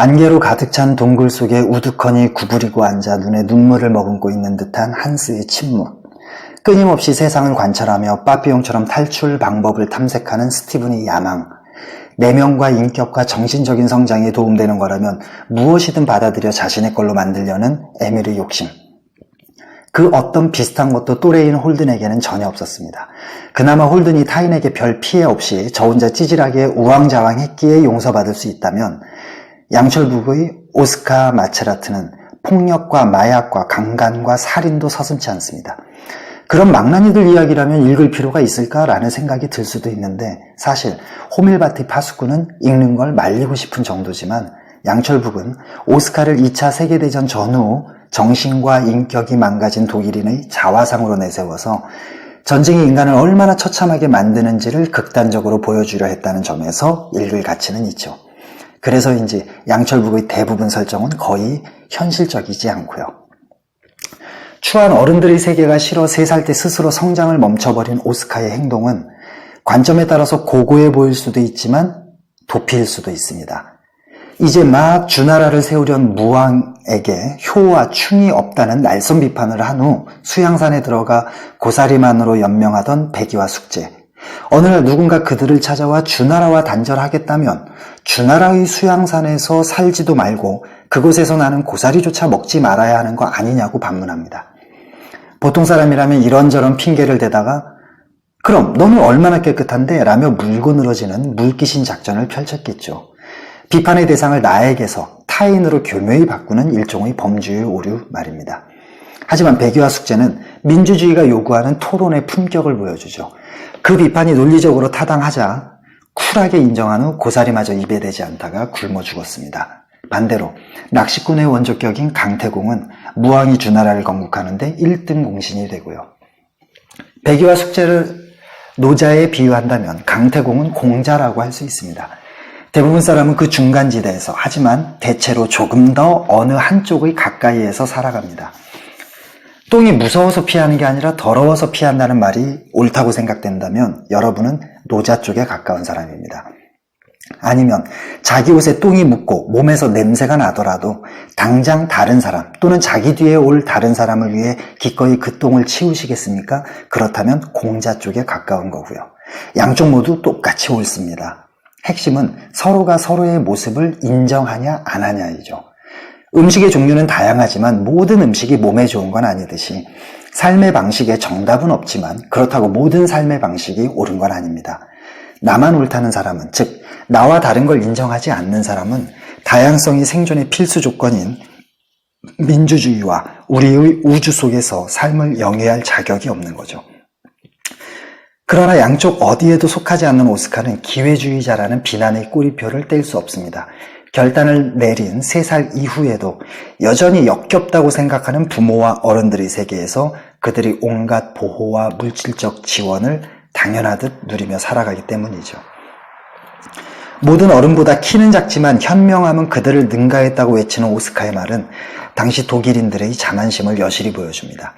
안개로 가득 찬 동굴 속에 우두커니 구부리고 앉아 눈에 눈물을 머금고 있는 듯한 한스의 침묵. 끊임없이 세상을 관찰하며 빠삐용처럼 탈출 방법을 탐색하는 스티븐의 야망. 내면과 인격과 정신적인 성장에 도움되는 거라면 무엇이든 받아들여 자신의 걸로 만들려는 에밀의 욕심. 그 어떤 비슷한 것도 또래인 홀든에게는 전혀 없었습니다. 그나마 홀든이 타인에게 별 피해 없이 저 혼자 찌질하게 우왕좌왕했기에 용서받을 수 있다면 양철북의 오스카 마체라트는 폭력과 마약과 강간과 살인도 서슴지 않습니다. 그런 망나니들 이야기라면 읽을 필요가 있을까라는 생각이 들 수도 있는데 사실 호밀밭의 파수꾼은 읽는 걸 말리고 싶은 정도지만 양철북은 오스카를 2차 세계대전 전후 정신과 인격이 망가진 독일인의 자화상으로 내세워서 전쟁이 인간을 얼마나 처참하게 만드는지를 극단적으로 보여주려 했다는 점에서 읽을 가치는 있죠. 그래서인지 양철북의 대부분 설정은 거의 현실적이지 않고요. 추한 어른들의 세계가 싫어 3살 때 스스로 성장을 멈춰버린 오스카의 행동은 관점에 따라서 고고해 보일 수도 있지만 도피일 수도 있습니다. 이제 막 주나라를 세우려는 무왕에게 효와 충이 없다는 날선 비판을 한 후 수양산에 들어가 고사리만으로 연명하던 백이와 숙제. 어느 날 누군가 그들을 찾아와 주나라와 단절하겠다면 주나라의 수양산에서 살지도 말고 그곳에서 나는 고사리조차 먹지 말아야 하는 거 아니냐고 반문합니다. 보통 사람이라면 이런저런 핑계를 대다가 그럼 너는 얼마나 깨끗한데? 라며 물고 늘어지는 물귀신 작전을 펼쳤겠죠. 비판의 대상을 나에게서 타인으로 교묘히 바꾸는 일종의 범주의 오류 말입니다. 하지만 백이와 숙제는 민주주의가 요구하는 토론의 품격을 보여주죠. 그 비판이 논리적으로 타당하자 쿨하게 인정한 후 고사리마저 입에 대지 않다가 굶어 죽었습니다. 반대로 낚시꾼의 원조격인 강태공은 무왕이 주나라를 건국하는데 1등 공신이 되고요. 백이와 숙제를 노자에 비유한다면 강태공은 공자라고 할 수 있습니다. 대부분 사람은 그 중간지대에서 하지만 대체로 조금 더 어느 한쪽의 가까이에서 살아갑니다. 똥이 무서워서 피하는 게 아니라 더러워서 피한다는 말이 옳다고 생각된다면 여러분은 노자 쪽에 가까운 사람입니다. 아니면 자기 옷에 똥이 묻고 몸에서 냄새가 나더라도 당장 다른 사람 또는 자기 뒤에 올 다른 사람을 위해 기꺼이 그 똥을 치우시겠습니까? 그렇다면 공자 쪽에 가까운 거고요. 양쪽 모두 똑같이 옳습니다. 핵심은 서로가 서로의 모습을 인정하냐 안 하냐이죠. 음식의 종류는 다양하지만 모든 음식이 몸에 좋은 건 아니듯이 삶의 방식에 정답은 없지만 그렇다고 모든 삶의 방식이 옳은 건 아닙니다. 나만 옳다는 사람은, 즉 나와 다른 걸 인정하지 않는 사람은 다양성이 생존의 필수 조건인 민주주의와 우리의 우주 속에서 삶을 영위할 자격이 없는 거죠. 그러나 양쪽 어디에도 속하지 않는 오스카는 기회주의자라는 비난의 꼬리표를 뗄 수 없습니다. 결단을 내린 3살 이후에도 여전히 역겹다고 생각하는 부모와 어른들의 세계에서 그들이 온갖 보호와 물질적 지원을 당연하듯 누리며 살아가기 때문이죠. 모든 어른보다 키는 작지만 현명함은 그들을 능가했다고 외치는 오스카의 말은 당시 독일인들의 자만심을 여실히 보여줍니다.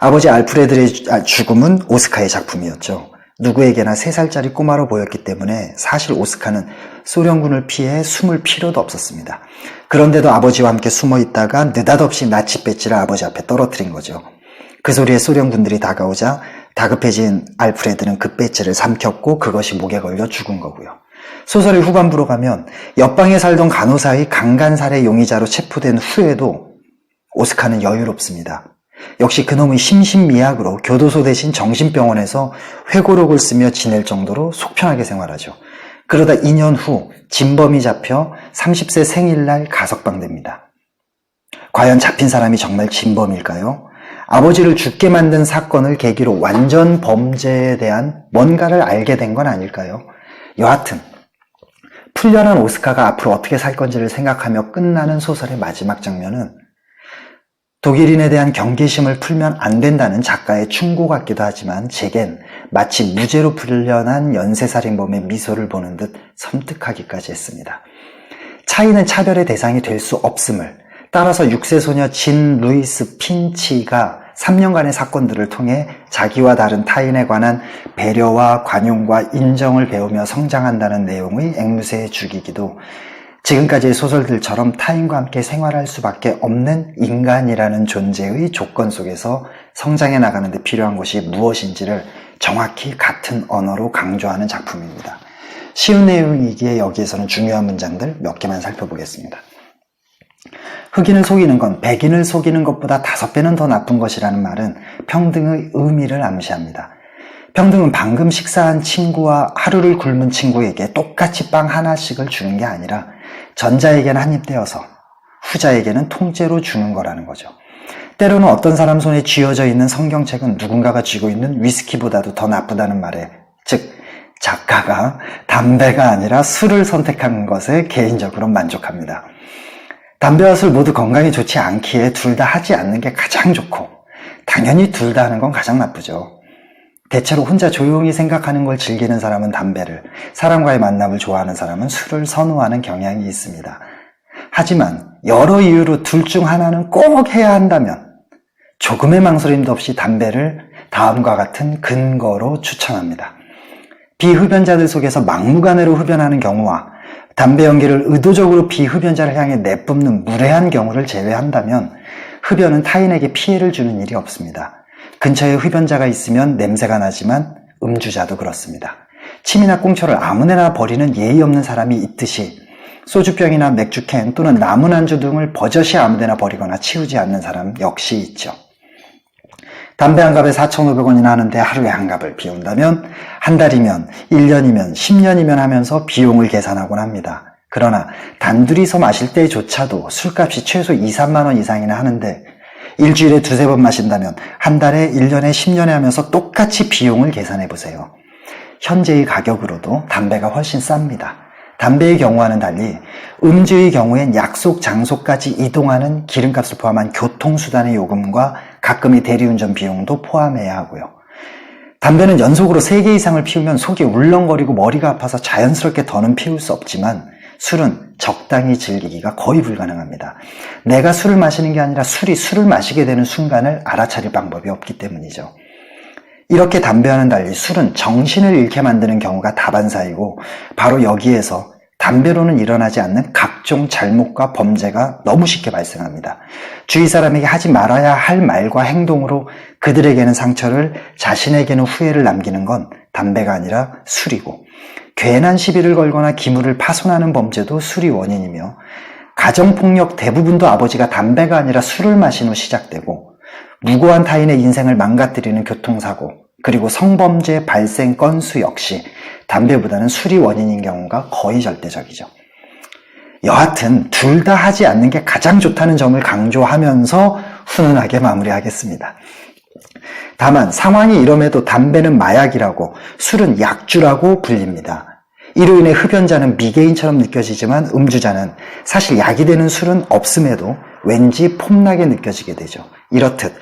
아버지 알프레드의 죽음은 오스카의 작품이었죠. 누구에게나 3살짜리 꼬마로 보였기 때문에 사실 오스카는 소련군을 피해 숨을 필요도 없었습니다. 그런데도 아버지와 함께 숨어 있다가 느닷없이 나치 배지를 아버지 앞에 떨어뜨린 거죠. 그 소리에 소련군들이 다가오자 다급해진 알프레드는 그 배지를 삼켰고 그것이 목에 걸려 죽은 거고요. 소설의 후반부로 가면 옆방에 살던 간호사의 강간살해 용의자로 체포된 후에도 오스카는 여유롭습니다. 역시 그놈의 심신미약으로 교도소 대신 정신병원에서 회고록을 쓰며 지낼 정도로 속편하게 생활하죠. 그러다 2년 후 진범이 잡혀 30세 생일날 가석방됩니다. 과연 잡힌 사람이 정말 진범일까요? 아버지를 죽게 만든 사건을 계기로 완전 범죄에 대한 뭔가를 알게 된 건 아닐까요? 여하튼 풀려난 오스카가 앞으로 어떻게 살 건지를 생각하며 끝나는 소설의 마지막 장면은 독일인에 대한 경계심을 풀면 안 된다는 작가의 충고 같기도 하지만 제겐 마치 무죄로 풀려난 연쇄살인범의 미소를 보는 듯 섬뜩하기까지 했습니다. 차이는 차별의 대상이 될 수 없음을, 따라서 6세 소녀 진 루이스 핀치가 3년간의 사건들을 통해 자기와 다른 타인에 관한 배려와 관용과 인정을 배우며 성장한다는 내용의 앵무새의 죽이기도 지금까지의 소설들처럼 타인과 함께 생활할 수밖에 없는 인간이라는 존재의 조건 속에서 성장해 나가는 데 필요한 것이 무엇인지를 정확히 같은 언어로 강조하는 작품입니다. 쉬운 내용이기에 여기에서는 중요한 문장들 몇 개만 살펴보겠습니다. 흑인을 속이는 건 백인을 속이는 것보다 5배는 더 나쁜 것이라는 말은 평등의 의미를 암시합니다. 평등은 방금 식사한 친구와 하루를 굶은 친구에게 똑같이 빵 하나씩을 주는 게 아니라 전자에게는 한 입 떼어서 후자에게는 통째로 주는 거라는 거죠. 때로는 어떤 사람 손에 쥐어져 있는 성경책은 누군가가 쥐고 있는 위스키보다도 더 나쁘다는 말에, 즉 작가가 담배가 아니라 술을 선택한 것에 개인적으로 만족합니다. 담배와 술 모두 건강에 좋지 않기에 둘 다 하지 않는 게 가장 좋고, 당연히 둘 다 하는 건 가장 나쁘죠. 대체로 혼자 조용히 생각하는 걸 즐기는 사람은 담배를, 사람과의 만남을 좋아하는 사람은 술을 선호하는 경향이 있습니다. 하지만 여러 이유로 둘 중 하나는 꼭 해야 한다면 조금의 망설임도 없이 담배를 다음과 같은 근거로 추천합니다. 비흡연자들 속에서 막무가내로 흡연하는 경우와 담배 연기를 의도적으로 비흡연자를 향해 내뿜는 무례한 경우를 제외한다면 흡연은 타인에게 피해를 주는 일이 없습니다. 근처에 흡연자가 있으면 냄새가 나지만 음주자도 그렇습니다. 침이나 꽁초를 아무데나 버리는 예의 없는 사람이 있듯이 소주병이나 맥주캔 또는 나무 안주 등을 버젓이 아무데나 버리거나 치우지 않는 사람 역시 있죠. 담배 한 갑에 4,500원이나 하는데 하루에 한 갑을 비운다면 한 달이면 1년이면 10년이면 하면서 비용을 계산하곤 합니다. 그러나 단둘이서 마실 때조차도 술값이 최소 2, 3만 원 이상이나 하는데 일주일에 2-3번 마신다면 한 달에 1년에 10년에 하면서 똑같이 비용을 계산해 보세요. 현재의 가격으로도 담배가 훨씬 쌉니다. 담배의 경우와는 달리 음주의 경우엔 약속 장소까지 이동하는 기름값을 포함한 교통수단의 요금과 가끔의 대리운전 비용도 포함해야 하고요. 담배는 연속으로 3개 이상을 피우면 속이 울렁거리고 머리가 아파서 자연스럽게 더는 피울 수 없지만 술은 적당히 즐기기가 거의 불가능합니다. 내가 술을 마시는 게 아니라 술이 술을 마시게 되는 순간을 알아차릴 방법이 없기 때문이죠. 이렇게 담배와는 달리 술은 정신을 잃게 만드는 경우가 다반사이고 바로 여기에서 담배로는 일어나지 않는 각종 잘못과 범죄가 너무 쉽게 발생합니다. 주위 사람에게 하지 말아야 할 말과 행동으로 그들에게는 상처를, 자신에게는 후회를 남기는 건 담배가 아니라 술이고, 괜한 시비를 걸거나 기물을 파손하는 범죄도 술이 원인이며, 가정폭력 대부분도 아버지가 담배가 아니라 술을 마신 후 시작되고, 무고한 타인의 인생을 망가뜨리는 교통사고, 그리고 성범죄 발생 건수 역시 담배보다는 술이 원인인 경우가 거의 절대적이죠. 여하튼 둘 다 하지 않는 게 가장 좋다는 점을 강조하면서 훈훈하게 마무리하겠습니다. 다만 상황이 이럼에도 담배는 마약이라고, 술은 약주라고 불립니다. 이로 인해 흡연자는 미개인처럼 느껴지지만 음주자는 사실 약이 되는 술은 없음에도 왠지 폼나게 느껴지게 되죠. 이렇듯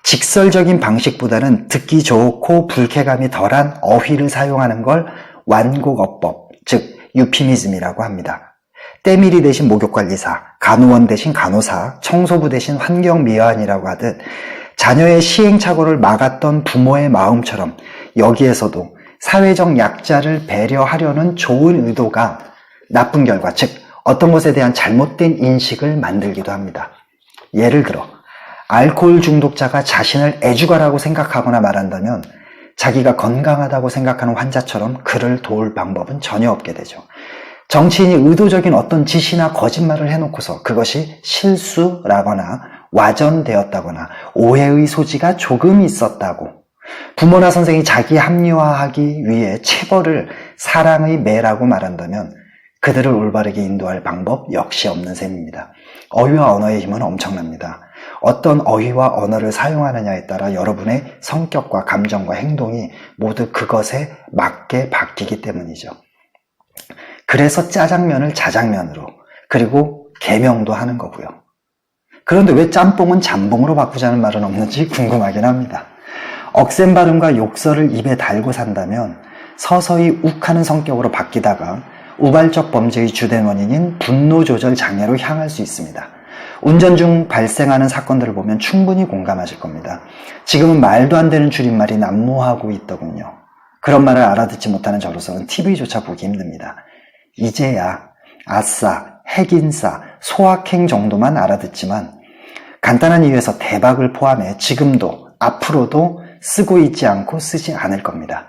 직설적인 방식보다는 듣기 좋고 불쾌감이 덜한 어휘를 사용하는 걸 완곡어법, 즉 유피미즘이라고 합니다. 때밀이 대신 목욕관리사, 간호원 대신 간호사, 청소부 대신 환경미화원이라고 하듯 자녀의 시행착오를 막았던 부모의 마음처럼 여기에서도 사회적 약자를 배려하려는 좋은 의도가 나쁜 결과, 즉 어떤 것에 대한 잘못된 인식을 만들기도 합니다. 예를 들어 알코올 중독자가 자신을 애주가라고 생각하거나 말한다면 자기가 건강하다고 생각하는 환자처럼 그를 도울 방법은 전혀 없게 되죠. 정치인이 의도적인 어떤 짓이나 거짓말을 해놓고서 그것이 실수라거나 와전되었다거나 오해의 소지가 조금 있었다고, 부모나 선생이 자기 합리화하기 위해 체벌을 사랑의 매라고 말한다면 그들을 올바르게 인도할 방법 역시 없는 셈입니다. 어휘와 언어의 힘은 엄청납니다. 어떤 어휘와 언어를 사용하느냐에 따라 여러분의 성격과 감정과 행동이 모두 그것에 맞게 바뀌기 때문이죠. 그래서 짜장면을 자장면으로, 그리고 개명도 하는 거고요. 그런데 왜 짬뽕은 잠봉으로 바꾸자는 말은 없는지 궁금하긴 합니다. 억센 발음과 욕설을 입에 달고 산다면 서서히 욱하는 성격으로 바뀌다가 우발적 범죄의 주된 원인인 분노 조절 장애로 향할 수 있습니다. 운전 중 발생하는 사건들을 보면 충분히 공감하실 겁니다. 지금은 말도 안 되는 줄임말이 난무하고 있더군요. 그런 말을 알아듣지 못하는 저로서는 TV조차 보기 힘듭니다. 이제야 아싸 핵인싸, 소확행 정도만 알아듣지만 간단한 이유에서 대박을 포함해 지금도 앞으로도 쓰고 있지 않고 쓰지 않을 겁니다.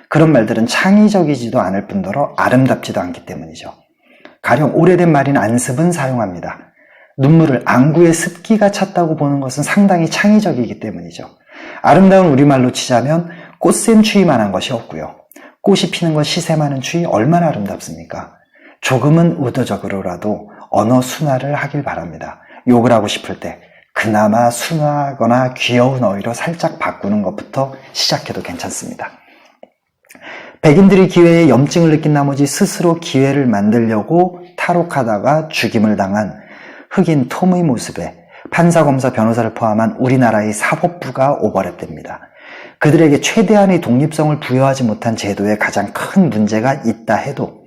그런 말들은 창의적이지도 않을 뿐더러 아름답지도 않기 때문이죠. 가령 오래된 말인 안습은 사용합니다. 눈물을 안구에 습기가 찼다고 보는 것은 상당히 창의적이기 때문이죠. 아름다운 우리말로 치자면 꽃샘 추위만한 것이 없고요. 꽃이 피는 것 시샘하는 추위 얼마나 아름답습니까? 조금은 의도적으로라도 언어 순화를 하길 바랍니다. 욕을 하고 싶을 때 그나마 순화하거나 귀여운 어휘로 살짝 바꾸는 것부터 시작해도 괜찮습니다. 백인들이 기회에 염증을 느낀 나머지 스스로 기회를 만들려고 탈옥하다가 죽임을 당한 흑인 톰의 모습에 판사, 검사, 변호사를 포함한 우리나라의 사법부가 오버랩됩니다. 그들에게 최대한의 독립성을 부여하지 못한 제도에 가장 큰 문제가 있다 해도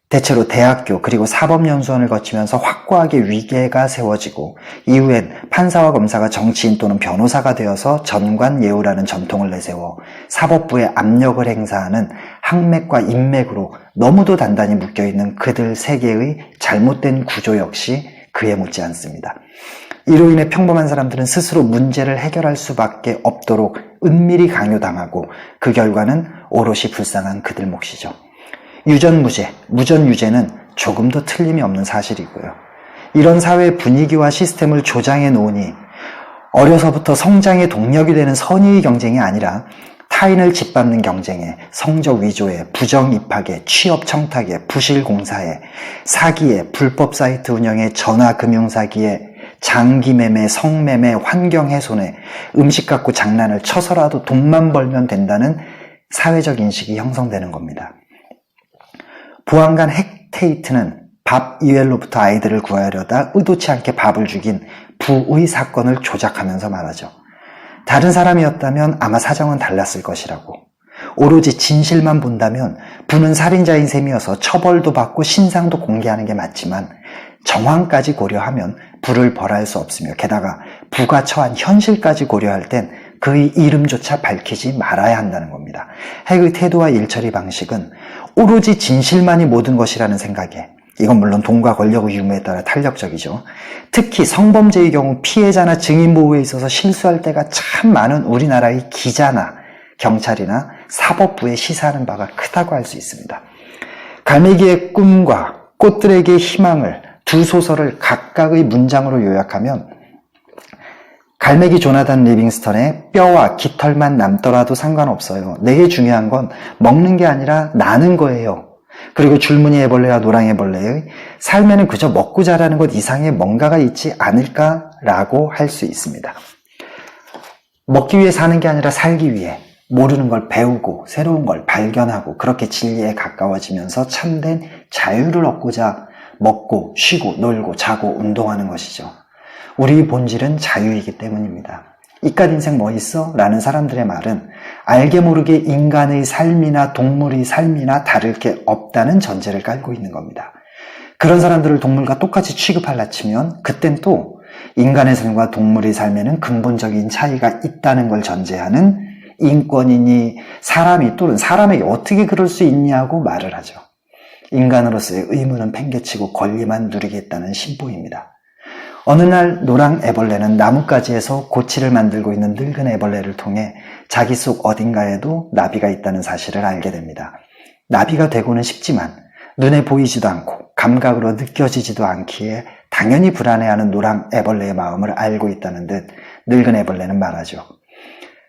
대체로 대학교 그리고 사법연수원을 거치면서 확고하게 위계가 세워지고 이후엔 판사와 검사가 정치인 또는 변호사가 되어서 전관예우라는 전통을 내세워 사법부에 압력을 행사하는 항맥과 인맥으로 너무도 단단히 묶여있는 그들 세계의 잘못된 구조 역시 그에 묻지 않습니다. 이로 인해 평범한 사람들은 스스로 문제를 해결할 수밖에 없도록 은밀히 강요당하고 그 결과는 오롯이 불쌍한 그들 몫이죠. 유전무죄, 무전유죄는 조금도 틀림이 없는 사실이고요. 이런 사회 분위기와 시스템을 조장해 놓으니 어려서부터 성장의 동력이 되는 선의의 경쟁이 아니라 타인을 짓밟는 경쟁에, 성적 위조에, 부정 입학에, 취업 청탁에, 부실 공사에, 사기에, 불법 사이트 운영에, 전화 금융 사기에, 장기 매매, 성매매, 환경 훼손에, 음식 갖고 장난을 쳐서라도 돈만 벌면 된다는 사회적 인식이 형성되는 겁니다. 보안관 헥테이트는 밥 이웰로부터 아이들을 구하려다 의도치 않게 밥을 죽인 부의 사건을 조작하면서 말하죠. 다른 사람이었다면 아마 사정은 달랐을 것이라고. 오로지 진실만 본다면 부는 살인자인 셈이어서 처벌도 받고 신상도 공개하는 게 맞지만 정황까지 고려하면 부를 벌할 수 없으며 게다가 부가 처한 현실까지 고려할 땐 그의 이름조차 밝히지 말아야 한다는 겁니다. 핵의 태도와 일처리 방식은 오로지 진실만이 모든 것이라는 생각에, 이건 물론 돈과 권력의 유무에 따라 탄력적이죠. 특히 성범죄의 경우 피해자나 증인 보호에 있어서 실수할 때가 참 많은 우리나라의 기자나 경찰이나 사법부에 시사하는 바가 크다고 할 수 있습니다. 갈매기의 꿈과 꽃들에게 희망을 두 소설을 각각의 문장으로 요약하면 갈매기 조나단 리빙스턴의 뼈와 깃털만 남더라도 상관없어요. 내게 중요한 건 먹는 게 아니라 나는 거예요. 그리고 줄무늬 애벌레와 노랑 애벌레의 삶에는 그저 먹고 자라는 것 이상의 뭔가가 있지 않을까라고 할 수 있습니다. 먹기 위해 사는 게 아니라 살기 위해 모르는 걸 배우고 새로운 걸 발견하고 그렇게 진리에 가까워지면서 참된 자유를 얻고자 먹고 쉬고 놀고 자고 운동하는 것이죠. 우리 본질은 자유이기 때문입니다. 이깟 인생 뭐 있어? 라는 사람들의 말은 알게 모르게 인간의 삶이나 동물의 삶이나 다를 게 없다는 전제를 깔고 있는 겁니다. 그런 사람들을 동물과 똑같이 취급하려 치면 그땐 또 인간의 삶과 동물의 삶에는 근본적인 차이가 있다는 걸 전제하는 인권이니 사람이 또는 사람에게 어떻게 그럴 수 있냐고 말을 하죠. 인간으로서의 의무는 팽개치고 권리만 누리겠다는 신보입니다. 어느 날 노랑 애벌레는 나뭇가지에서 고치를 만들고 있는 늙은 애벌레를 통해 자기 속 어딘가에도 나비가 있다는 사실을 알게 됩니다. 나비가 되고는 싶지만 눈에 보이지도 않고 감각으로 느껴지지도 않기에 당연히 불안해하는 노랑 애벌레의 마음을 알고 있다는 듯 늙은 애벌레는 말하죠.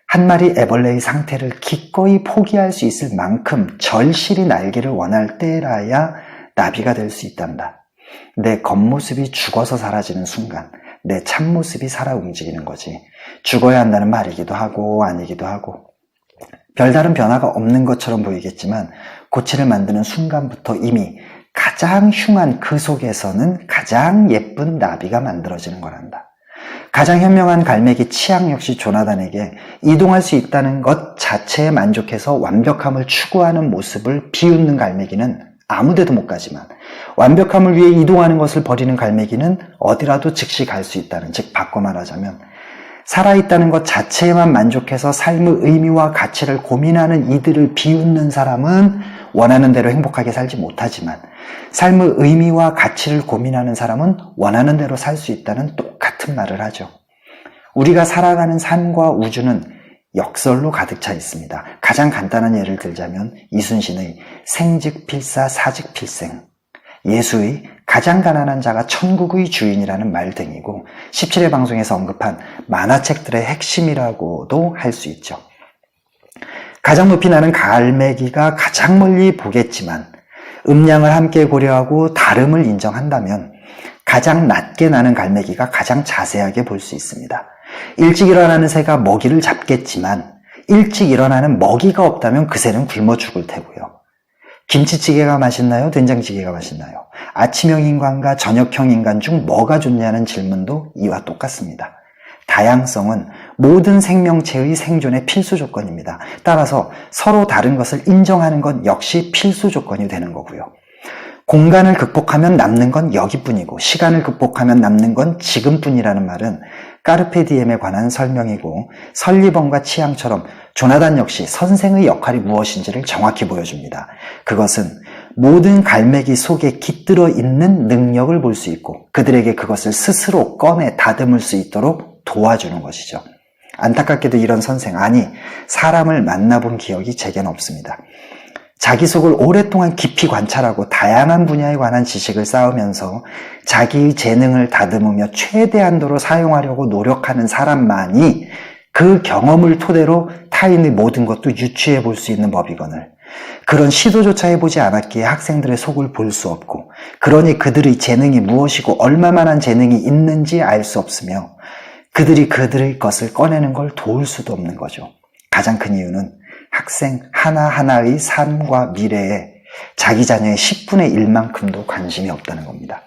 한 마리 애벌레의 상태를 기꺼이 포기할 수 있을 만큼 절실히 날개를 원할 때라야 나비가 될 수 있단다. 내 겉모습이 죽어서 사라지는 순간 내 참모습이 살아 움직이는 거지. 죽어야 한다는 말이기도 하고 아니기도 하고. 별다른 변화가 없는 것처럼 보이겠지만 고치를 만드는 순간부터 이미 가장 흉한 그 속에서는 가장 예쁜 나비가 만들어지는 거란다. 가장 현명한 갈매기 치앙 역시 조나단에게 이동할 수 있다는 것 자체에 만족해서 완벽함을 추구하는 모습을 비웃는 갈매기는 아무데도 못 가지만 완벽함을 위해 이동하는 것을 버리는 갈매기는 어디라도 즉시 갈 수 있다는, 즉 바꿔 말하자면 살아있다는 것 자체에만 만족해서 삶의 의미와 가치를 고민하는 이들을 비웃는 사람은 원하는 대로 행복하게 살지 못하지만 삶의 의미와 가치를 고민하는 사람은 원하는 대로 살 수 있다는 똑같은 말을 하죠. 우리가 살아가는 삶과 우주는 역설로 가득 차 있습니다. 가장 간단한 예를 들자면 이순신의 생즉필사 사즉필생, 예수의 가장 가난한 자가 천국의 주인이라는 말 등이고 17회 방송에서 언급한 만화책들의 핵심이라고도 할 수 있죠. 가장 높이 나는 갈매기가 가장 멀리 보겠지만 음량을 함께 고려하고 다름을 인정한다면 가장 낮게 나는 갈매기가 가장 자세하게 볼 수 있습니다. 일찍 일어나는 새가 먹이를 잡겠지만 일찍 일어나는 먹이가 없다면 그 새는 굶어 죽을 테고요. 김치찌개가 맛있나요? 된장찌개가 맛있나요? 아침형 인간과 저녁형 인간 중 뭐가 좋냐는 질문도 이와 똑같습니다. 다양성은 모든 생명체의 생존의 필수 조건입니다. 따라서 서로 다른 것을 인정하는 건 역시 필수 조건이 되는 거고요. 공간을 극복하면 남는 건 여기뿐이고 시간을 극복하면 남는 건 지금뿐이라는 말은 까르페 디엠에 관한 설명이고 설리번과 치앙처럼 조나단 역시 선생의 역할이 무엇인지를 정확히 보여줍니다. 그것은 모든 갈매기 속에 깃들어 있는 능력을 볼 수 있고 그들에게 그것을 스스로 꺼내 다듬을 수 있도록 도와주는 것이죠. 안타깝게도 이런 선생, 아니 사람을 만나본 기억이 제겐 없습니다. 자기 속을 오랫동안 깊이 관찰하고 다양한 분야에 관한 지식을 쌓으면서 자기의 재능을 다듬으며 최대한도로 사용하려고 노력하는 사람만이 그 경험을 토대로 타인의 모든 것도 유추해 볼 수 있는 법이거늘 그런 시도조차 해보지 않았기에 학생들의 속을 볼 수 없고 그러니 그들의 재능이 무엇이고 얼마만한 재능이 있는지 알 수 없으며 그들이 그들의 것을 꺼내는 걸 도울 수도 없는 거죠. 가장 큰 이유는 학생 하나하나의 삶과 미래에 자기 자녀의 10분의 1만큼도 관심이 없다는 겁니다.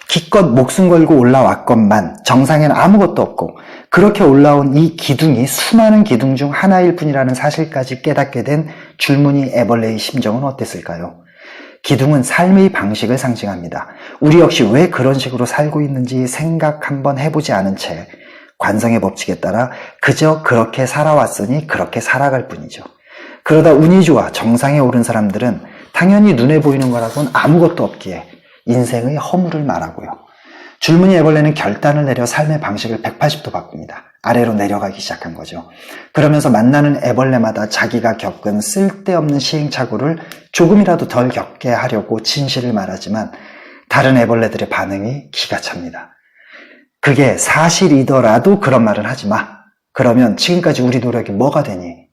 기껏 목숨 걸고 올라왔건만 정상에는 아무것도 없고 그렇게 올라온 이 기둥이 수많은 기둥 중 하나일 뿐이라는 사실까지 깨닫게 된 줄무늬 애벌레의 심정은 어땠을까요? 기둥은 삶의 방식을 상징합니다. 우리 역시 왜 그런 식으로 살고 있는지 생각 한번 해보지 않은 채 관성의 법칙에 따라 그저 그렇게 살아왔으니 그렇게 살아갈 뿐이죠. 그러다 운이 좋아 정상에 오른 사람들은 당연히 눈에 보이는 거라고는 아무것도 없기에 인생의 허물을 말하고요. 줄무늬 애벌레는 결단을 내려 삶의 방식을 180도 바꿉니다. 아래로 내려가기 시작한 거죠. 그러면서 만나는 애벌레마다 자기가 겪은 쓸데없는 시행착오를 조금이라도 덜 겪게 하려고 진실을 말하지만 다른 애벌레들의 반응이 기가 찹니다. 그게 사실이더라도 그런 말은 하지 마. 그러면 지금까지 우리 노력이 뭐가 되니?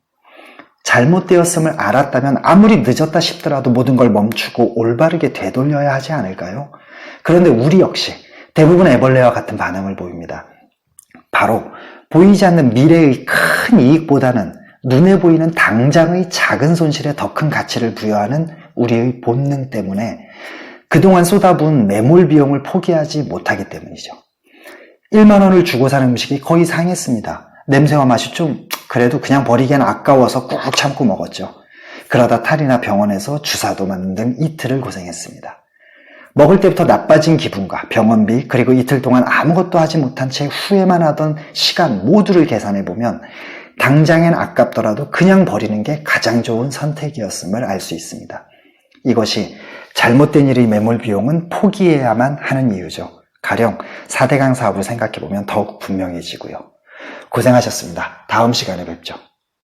잘못되었음을 알았다면 아무리 늦었다 싶더라도 모든 걸 멈추고 올바르게 되돌려야 하지 않을까요? 그런데 우리 역시 대부분 애벌레와 같은 반응을 보입니다. 바로 보이지 않는 미래의 큰 이익보다는 눈에 보이는 당장의 작은 손실에 더 큰 가치를 부여하는 우리의 본능 때문에 그동안 쏟아부은 매몰 비용을 포기하지 못하기 때문이죠. 1만 원을 주고 사는 음식이 거의 상했습니다. 냄새와 맛이 좀 그래도 그냥 버리기엔 아까워서 꾹 참고 먹었죠. 그러다 탈이나 병원에서 주사도 맞는 등 이틀을 고생했습니다. 먹을 때부터 나빠진 기분과 병원비 그리고 이틀 동안 아무것도 하지 못한 채 후회만 하던 시간 모두를 계산해보면 당장엔 아깝더라도 그냥 버리는 게 가장 좋은 선택이었음을 알 수 있습니다. 이것이 잘못된 일의 매몰 비용은 포기해야만 하는 이유죠. 가령 4대강 사업을 생각해보면 더욱 분명해지고요. 고생하셨습니다. 다음 시간에 뵙죠.